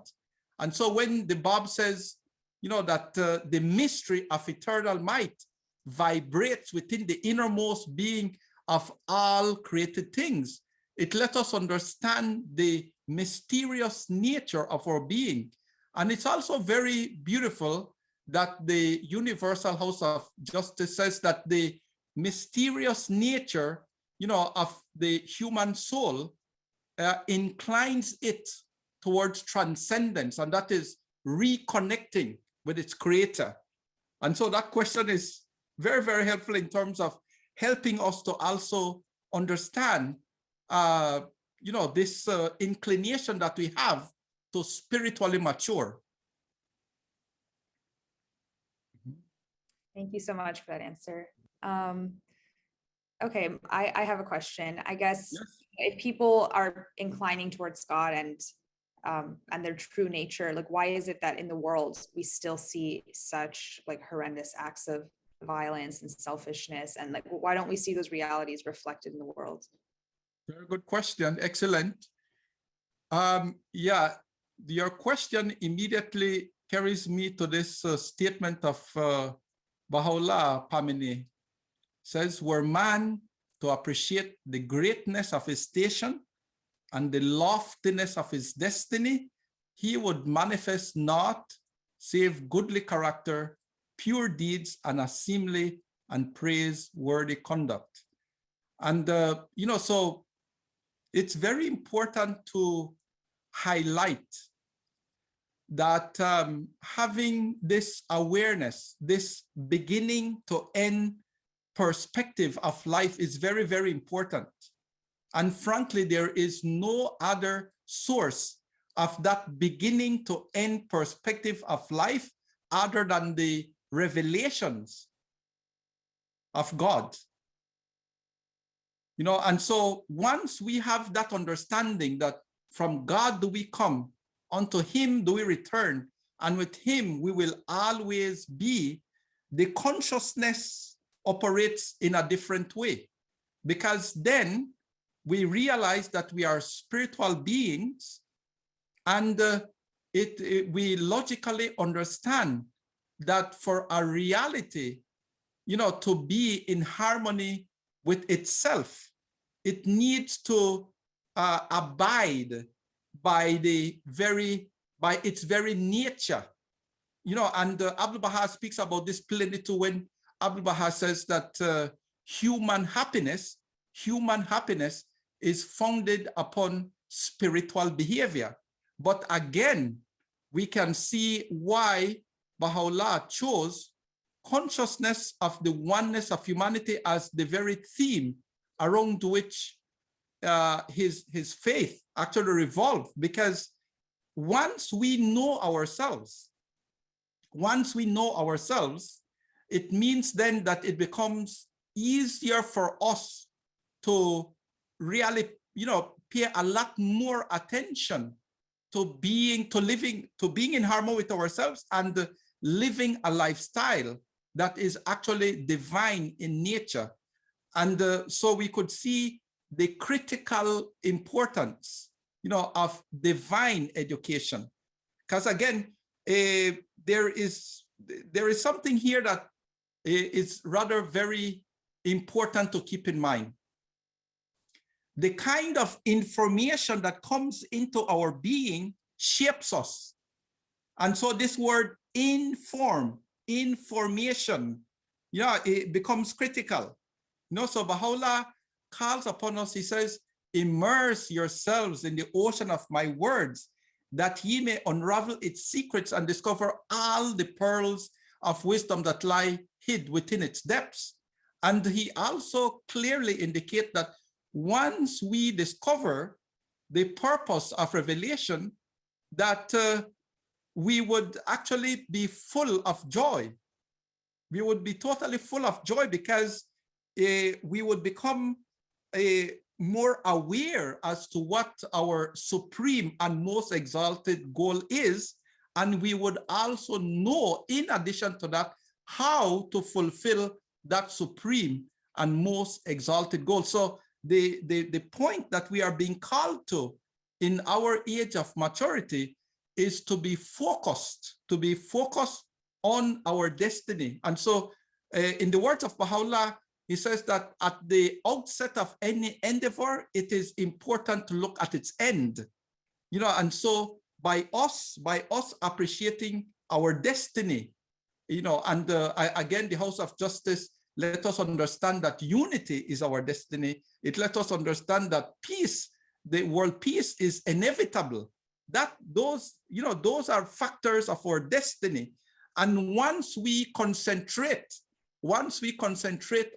And so when the Bab says, that the mystery of eternal might vibrates within the innermost being of all created things, it let us understand the mysterious nature of our being. And it's also very beautiful that the Universal House of Justice says that the mysterious nature, of the human soul inclines it towards transcendence, and that is reconnecting with its creator. And so that question is very, very helpful in terms of helping us to also understand, this inclination that we have to spiritually mature. Thank you so much for that answer. Okay, I have a question. I guess Yes. if people are inclining towards God and their true nature, like why is it that in the world we still see such like horrendous acts of violence and selfishness, and like why don't we see those realities reflected in the world? Very good question. Excellent. Yeah, your question immediately carries me to this statement of Baha'u'llah, Pamini. Says, were man to appreciate the greatness of his station and the loftiness of his destiny, he would manifest not save goodly character, pure deeds, and a seemly and praiseworthy conduct. And, so it's very important to highlight that having this awareness, this beginning to end perspective of life is very, very important. And frankly, there is no other source of that beginning to end perspective of life other than the revelations of God. And so once we have that understanding that from God do we come, unto him do we return, and with him we will always be, the consciousness operates in a different way, because then we realize that we are spiritual beings, and we logically understand that for a reality, to be in harmony with itself, it needs to abide by its very nature. And Abdul Baha speaks about this plainly too when Abdul Baha says that human happiness is founded upon spiritual behavior. But again, we can see why Baha'u'llah chose consciousness of the oneness of humanity as the very theme around which his faith actually revolved. Because once we know ourselves, it means then that it becomes easier for us to really, pay a lot more attention to being in harmony with ourselves and living a lifestyle that is actually divine in nature. And so we could see the critical importance, of divine education. Because again, there is something here that is rather very important to keep in mind. The kind of information that comes into our being shapes us. And so this word information, it becomes critical. So Baha'u'llah calls upon us, he says, immerse yourselves in the ocean of my words, that ye may unravel its secrets and discover all the pearls of wisdom that lie hid within its depths. And he also clearly indicates that once we discover the purpose of revelation, that we would actually be full of joy. We would be totally full of joy, because we would become more aware as to what our supreme and most exalted goal is. And we would also know, in addition to that, how to fulfill that supreme and most exalted goal. So the point that we are being called to in our age of maturity is to be focused on our destiny. And so in the words of Baha'u'llah, he says that at the outset of any endeavor, it is important to look at its end. And so by us appreciating our destiny, and again, the House of Justice let us understand that unity is our destiny. It let us understand that peace, the world peace, is inevitable. That those are factors of our destiny. And once we concentrate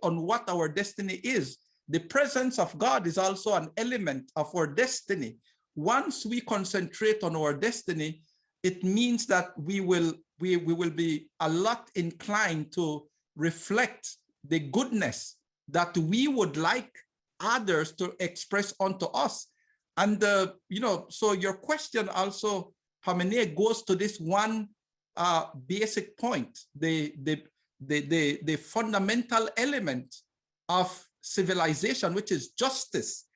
on what our destiny is, the presence of God is also an element of our destiny. Once we concentrate on our destiny, it means that we will be a lot inclined to reflect the goodness that we would like others to express unto us. And so your question also, Hamene, goes to this one basic point, the fundamental element of civilization, which is justice.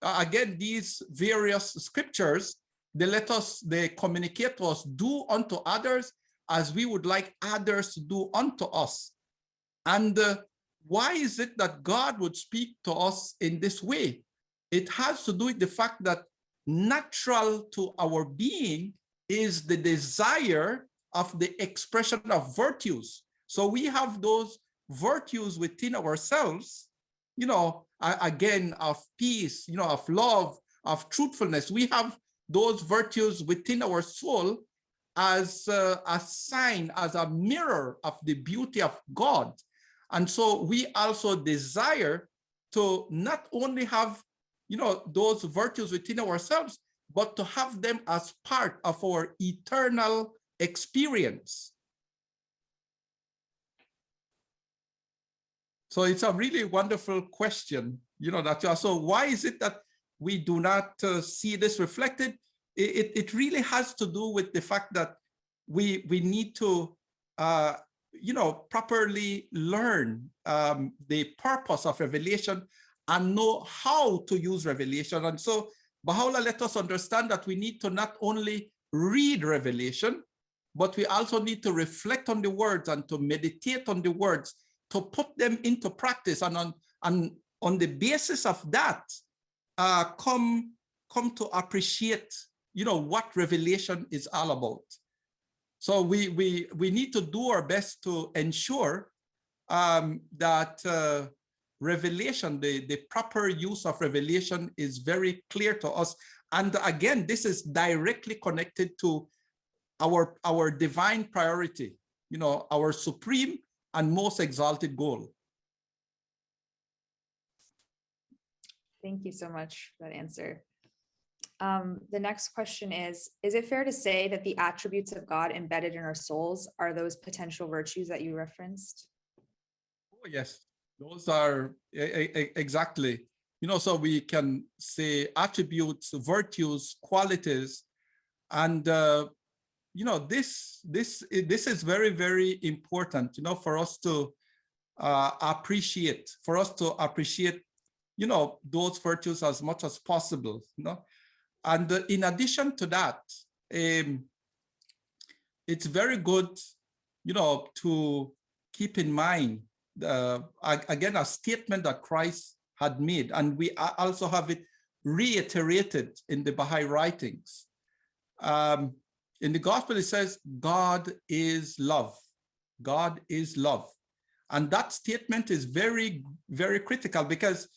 Again, these various scriptures, they communicate to us, do unto others as we would like others to do unto us. And why is it that God would speak to us in this way? It has to do with the fact that natural to our being is the desire of the expression of virtues. So we have those virtues within ourselves, again, of peace, of love, of truthfulness. We have those virtues within our soul as a sign, as a mirror of the beauty of God. And so we also desire to not only have, those virtues within ourselves, but to have them as part of our eternal experience. So it's a really wonderful question, so why is it that we do not see this reflected? It really has to do with the fact that we need to, properly learn the purpose of revelation and know how to use revelation. And so Baha'u'llah let us understand that we need to not only read revelation, but we also need to reflect on the words and to meditate on the words, to put them into practice, and on the basis of that, come to appreciate, what revelation is all about. So we need to do our best to ensure that revelation, the proper use of revelation, is very clear to us. And again, this is directly connected to our divine priority, our supreme and most exalted goal. Thank you so much for that answer. The next question is it fair to say that the attributes of God embedded in our souls are those potential virtues that you referenced? Oh, yes, those are exactly, so we can say attributes, virtues, qualities, and this is very, very important, for us to appreciate, those virtues as much as possible, And in addition to that, it's very good, to keep in mind, again, a statement that Christ had made, and we also have it reiterated in the Baha'i writings. In the gospel, it says, God is love. God is love. And that statement is very, very critical, because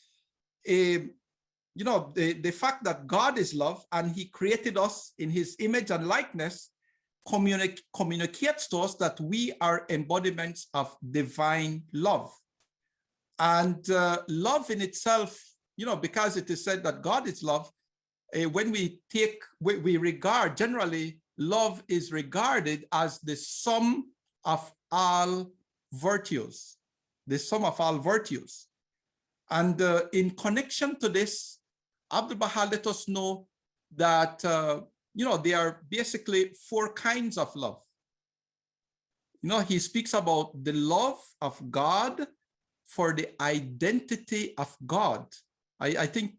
the fact that God is love and he created us in his image and likeness communicates to us that we are embodiments of divine love. And love in itself, because it is said that God is love, when we regard, generally, love is regarded as the sum of all virtues, the sum of all virtues. And in connection to this, Abdul Baha let us know that, there are basically 4 kinds of love. He speaks about the love of God for the identity of God. I think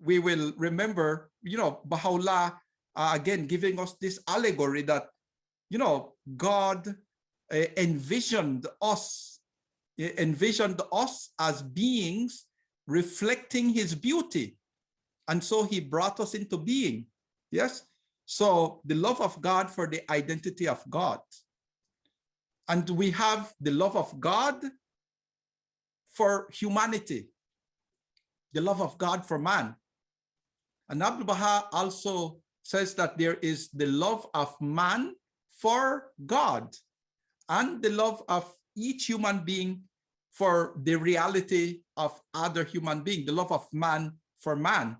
we will remember, Baha'u'llah, again, giving us this allegory that, God envisioned us as beings reflecting his beauty. And so he brought us into being. Yes. So the love of God for the identity of God. And we have the love of God for humanity, the love of God for man. And Abdul Baha also says that there is the love of man for God and the love of each human being for the reality of other human being, the love of man for man.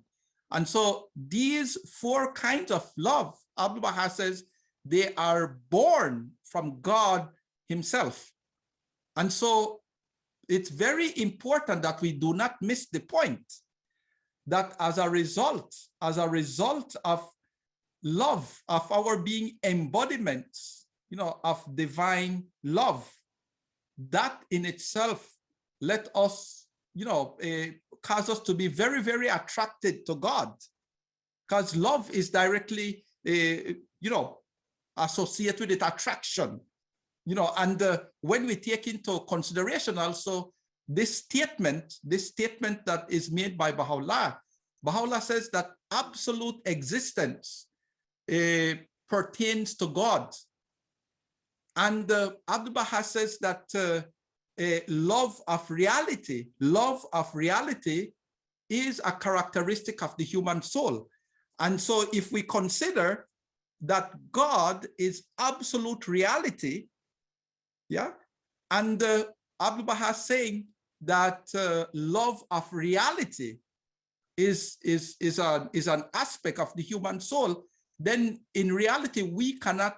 And so these four kinds of love, Abdul Baha says, they are born from God himself. And so it's very important that we do not miss the point that as a result of love, of our being embodiments, of divine love, that in itself let us, cause us to be very, very attracted to God, because love is directly, associated with it, attraction, and when we take into consideration also this statement that is made by Baha'u'llah says that absolute existence pertains to God. And Abdul Baha says that love of reality is a characteristic of the human soul. And so if we consider that God is absolute reality, and Abdul Baha saying that love of reality is an aspect of the human soul, then in reality we cannot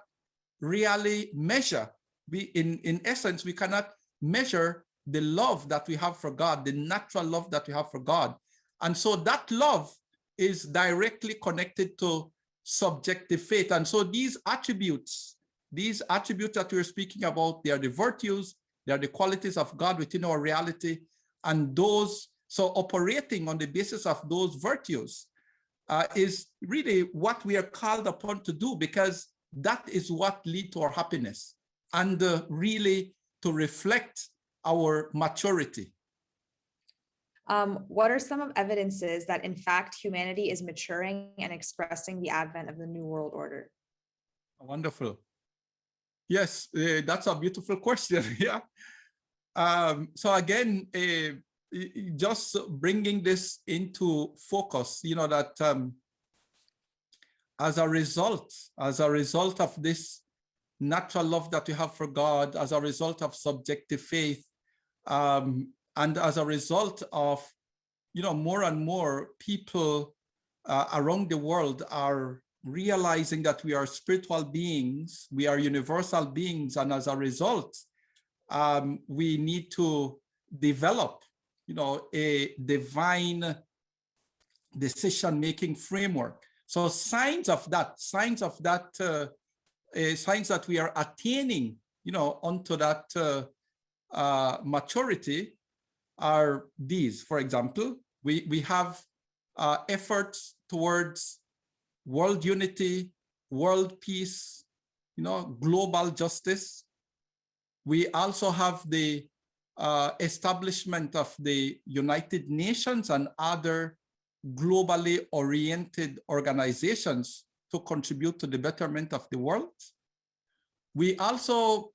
really measure. In essence, we cannot measure the love that we have for God, the natural love that we have for God. And so that love is directly connected to subjective faith. And so these attributes that we're speaking about, they are the virtues, they are the qualities of God within our reality. And so operating on the basis of those virtues is really what we are called upon to do, because that is what leads to our happiness and really to reflect our maturity. What are some of evidences that in fact humanity is maturing and expressing the advent of the New World Order? Wonderful. Yes, that's a beautiful question. Yeah. So again, just bringing this into focus, that as a result of this natural love that we have for God, as a result of subjective faith, and as a result of, more and more people around the world are realizing that we are spiritual beings, we are universal beings, and as a result, we need to develop, a divine decision-making framework. So signs that we are attaining, onto that maturity are these. For example, we have efforts towards world unity, world peace, global justice. We also have the establishment of the United Nations and other globally oriented organizations to contribute to the betterment of the world. We also,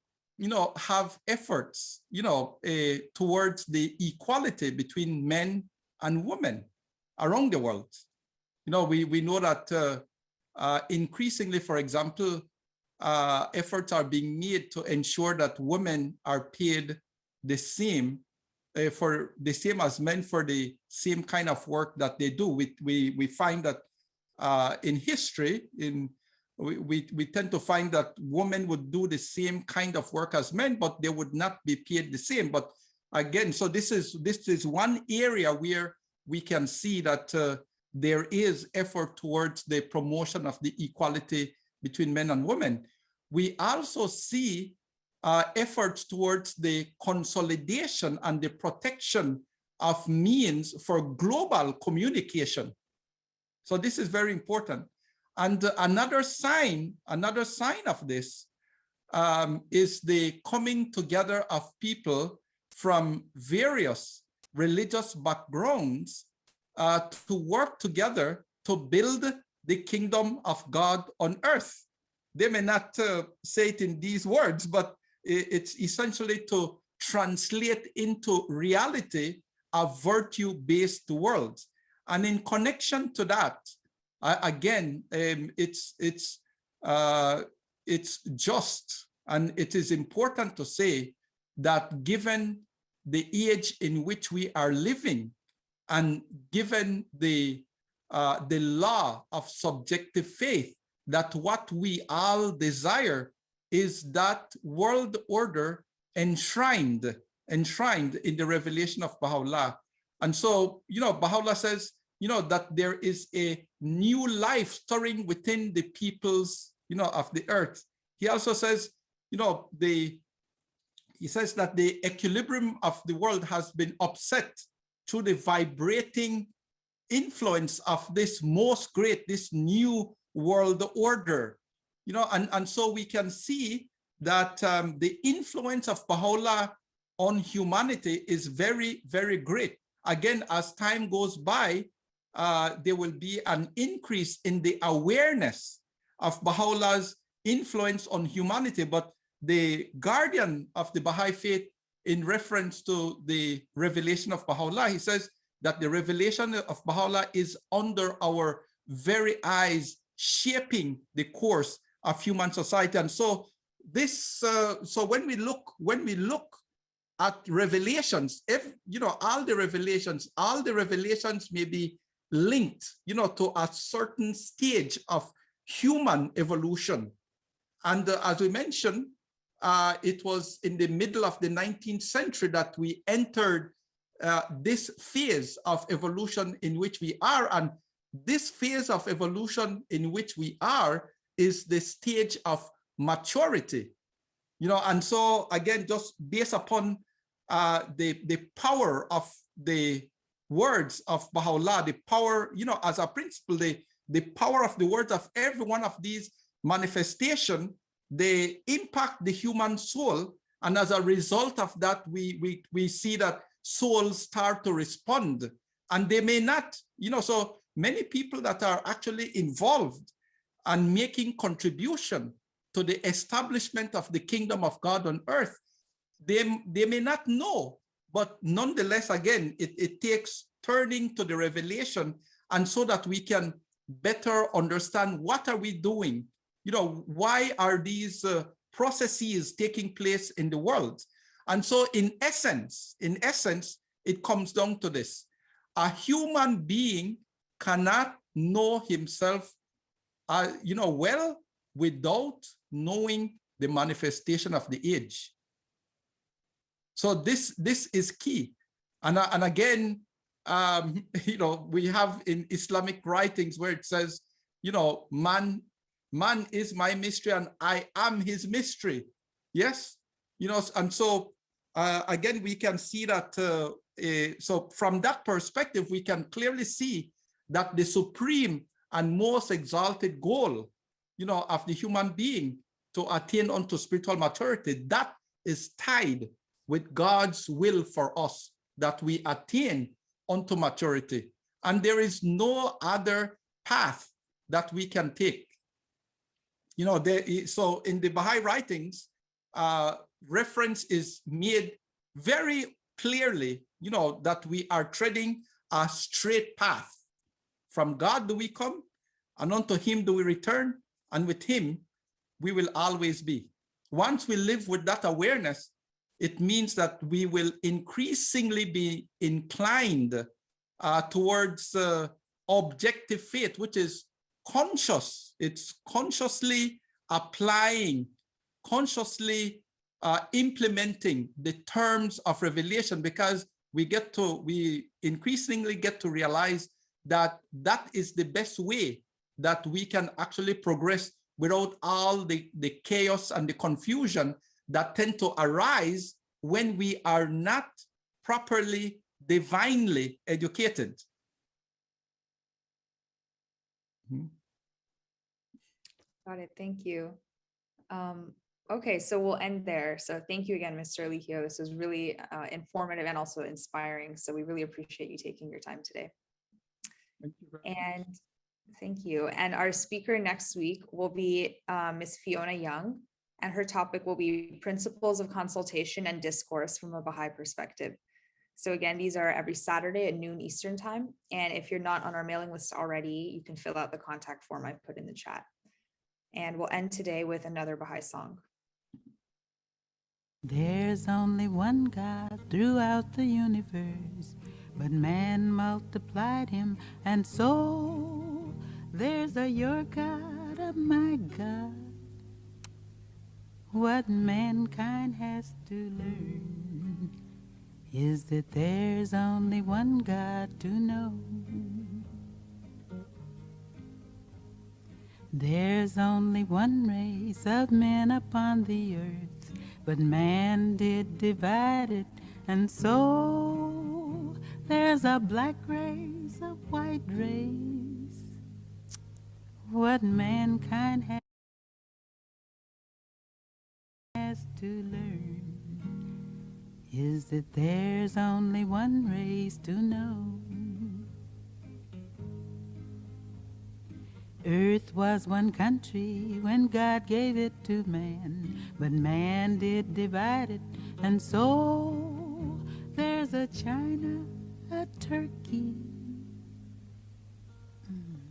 have efforts, towards the equality between men and women around the world. We know that increasingly, for example, efforts are being made to ensure that women are paid the same as men for the same kind of work that they do. We find that in history, we tend to find that women would do the same kind of work as men, but they would not be paid the same. But again, so this is one area where we can see that there is effort towards the promotion of the equality between men and women. We also see efforts towards the consolidation and the protection of means for global communication. So this is very important. And another sign of this is the coming together of people from various religious backgrounds to work together to build the kingdom of God on earth. They may not say it in these words, but it's essentially to translate into reality a virtue-based world. And in connection to that, again, it's just, and it is important to say that given the age in which we are living, and given the law of subjective faith, that what we all desire is that world order enshrined in the revelation of Baha'u'llah. And so, Baha'u'llah says, that there is a new life stirring within the peoples, of the earth. He also says, he says that the equilibrium of the world has been upset through the vibrating influence of this most great, this new world order. And so we can see that the influence of Baha'u'llah on humanity is very, very great. Again, as time goes by, there will be an increase in the awareness of Baha'u'llah's influence on humanity. But the guardian of the Baha'i Faith, in reference to the revelation of Baha'u'llah, he says that the revelation of Baha'u'llah is under our very eyes, shaping the course of human society. And so this, so when we look at revelations, if all the revelations may be linked, to a certain stage of human evolution. And as we mentioned, it was in the middle of the 19th century that we entered this phase of evolution in which we are. And this phase of evolution in which we are is the stage of maturity. And so again, just based upon the power of the words of Baha'u'llah, the power, as a principle, the power of the words of every one of these manifestations, they impact the human soul. And as a result of that, we see that souls start to respond. And they may not, so many people that are actually involved and making contribution to the establishment of the kingdom of God on earth, they may not know, but nonetheless, again, it takes turning to the revelation, and so that we can better understand what are we doing, why are these processes taking place in the world. And so in essence, it comes down to this: a human being cannot know himself well without knowing the manifestation of the age. So this is key. And again, we have in Islamic writings where it says, man is my mystery and I am his mystery. Yes, and so again, we can see that, so from that perspective, we can clearly see that the supreme and most exalted goal, of the human being to attain unto spiritual maturity, that is tied with God's will for us, that we attain unto maturity. And there is no other path that we can take. So in the Baha'i writings, reference is made very clearly, that we are treading a straight path. From God do we come, and unto him do we return, and with him we will always be. Once we live with that awareness, it means that we will increasingly be inclined towards objective faith, which is conscious. It's consciously applying, consciously implementing the terms of revelation, because we increasingly get to realize that that is the best way that we can actually progress without all the chaos and the confusion that tend to arise when we are not properly divinely educated. Got it. Thank you. Okay, so we'll end there. So thank you again, Mr. Elijio. This was really informative and also inspiring. So we really appreciate you taking your time today. Thank you very much. Thank you. And our speaker next week will be Ms. Fiona Young. and her topic will be Principles of Consultation and Discourse from a Baha'i Perspective. So again, these are every Saturday at noon Eastern time. And if you're not on our mailing list already, you can fill out the contact form I've put in the chat. And we'll end today with another Baha'i song. There's only one God throughout the universe, but man multiplied him, and so there's a your God, a my God. What mankind has to learn is that there's only one God to know. There's only one race of men upon the earth, but man did divide it, and so there's a black race, a white race. What mankind has to learn is that there's only one race to know. Earth was one country when God gave it to man, but man did divide it, and so there's a China, a Turkey.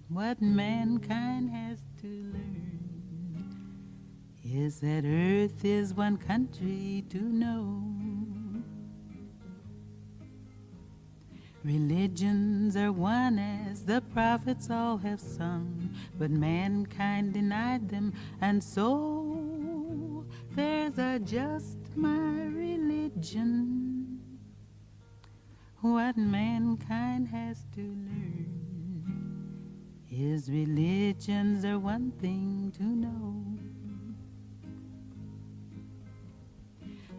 What mankind has to learn is that Earth is one country to know. Religions are one as the prophets all have sung, but mankind denied them, and so there's a just my religion. What mankind has to learn is religions are one thing to know.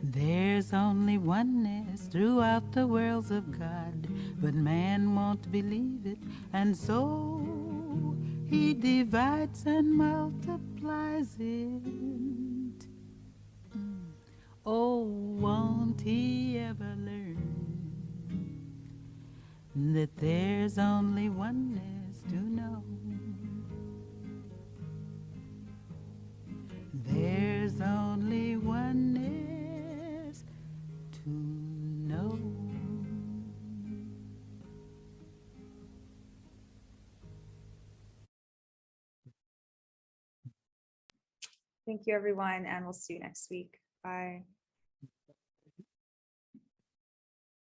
There's only oneness throughout the worlds of God, but man won't believe it, and so he divides and multiplies it. Oh, won't he ever learn that there's only oneness to know? There's only oneness to know. Thank you, everyone, and we'll see you next week. Bye.